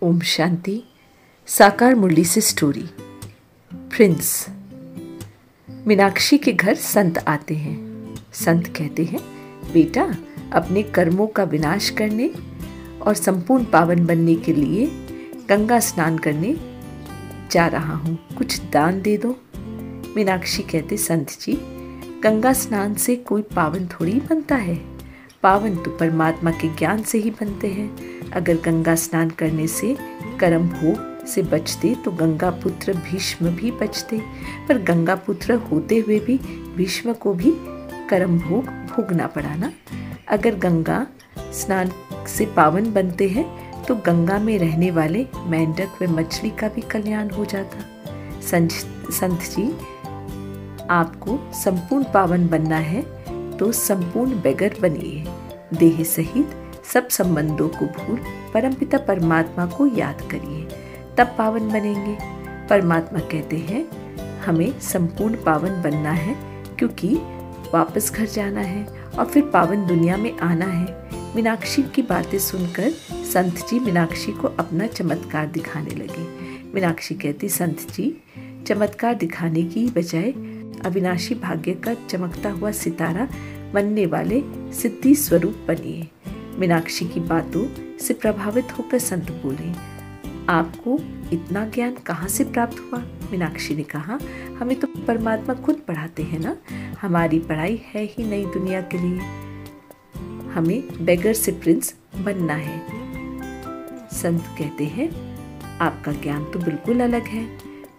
ओम शांति। साकार मुरली से story. Prince. Meenakshi के घर संत आते हैं। संत कहते हैं, बेटा, अपने कर्मों का विनाश करने और संपूर्ण पावन बनने के लिए गंगा स्नान करने जा रहा हूँ, कुछ दान दे दो। मीनाक्षी कहते, संत जी, गंगा स्नान से कोई पावन थोड़ी बनता है। पावन तो परमात्मा के ज्ञान से ही बनते हैं। अगर गंगा स्नान करने से कर्म भोग से बचते तो गंगा पुत्र भीष्म भी बचते, पर गंगा पुत्र होते हुए भी भीष्म को भी कर्म भोग भोगना पड़ा ना। अगर गंगा स्नान से पावन बनते हैं तो गंगा में रहने वाले मेंढक व मछली का भी कल्याण हो जाता। संत जी, आपको संपूर्ण पावन बनना है तो संपूर्ण बेगर बनिए। देह सहित सब संबंधों को भूल परमपिता परमात्मा को याद करिए, तब पावन बनेंगे। परमात्मा कहते हैं, हमें संपूर्ण पावन बनना है क्योंकि वापस घर जाना है और फिर पावन दुनिया में आना है। मीनाक्षी की बातें सुनकर संत जी मीनाक्षी को अपना चमत्कार दिखाने लगे। मीनाक्षी कहती, संत जी, चमत्कार दिखाने की बजाय अविनाशी भाग्य का चमकता हुआ सितारा बनने वाले सिद्धि स्वरूप बनिए। मीनाक्षी की बातों से प्रभावित होकर संत बोले, आपको इतना ज्ञान कहाँ से प्राप्त हुआ? मीनाक्षी ने कहा, हमें तो परमात्मा खुद पढ़ाते हैं ना। हमारी पढ़ाई है ही नई दुनिया के लिए। हमें बेगर से प्रिंस बनना है। संत कहते हैं, आपका ज्ञान तो बिल्कुल अलग है,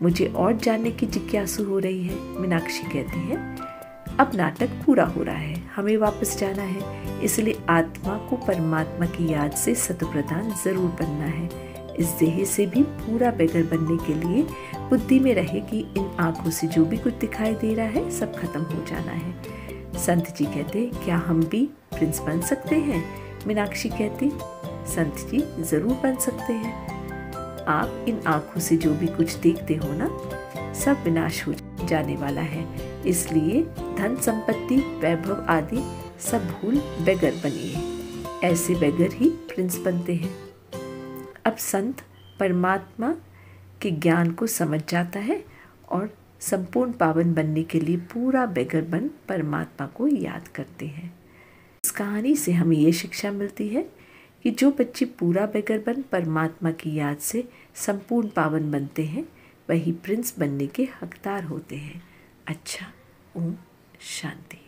मुझे और जानने की जिज्ञासु हो रही है। मीनाक्षी कहती है, अब नाटक पूरा हो रहा है, हमें वापस जाना है, इसलिए आत्मा को परमात्मा की याद से सतप्रधान जरूर बनना है। इस देह से भी पूरा बेगर बनने के लिए बुद्धि में रहे कि इन आंखों से जो भी कुछ दिखाई दे रहा है सब खत्म हो जाना है। संत जी कहते, क्या हम भी प्रिंस बन सकते हैं? मीनाक्षी कहती, संत जी, जरूर बन सकते हैं। आप इन आंखों से जो भी कुछ देखते हो ना, सब विनाश हो जाने वाला है, इसलिए धन संपत्ति वैभव आदि सब भूल बेगर बनिए। ऐसे बेगर ही प्रिंस बनते हैं। अब संत परमात्मा के ज्ञान को समझ जाता है और संपूर्ण पावन बनने के लिए पूरा बेगर बन परमात्मा को याद करते हैं। इस कहानी से हमें ये शिक्षा मिलती है कि जो बच्चे पूरा बेगर बन परमात्मा की याद से संपूर्ण पावन बनते हैं, वही प्रिंस बनने के हकदार होते हैं। अच्छा, ओम शांति।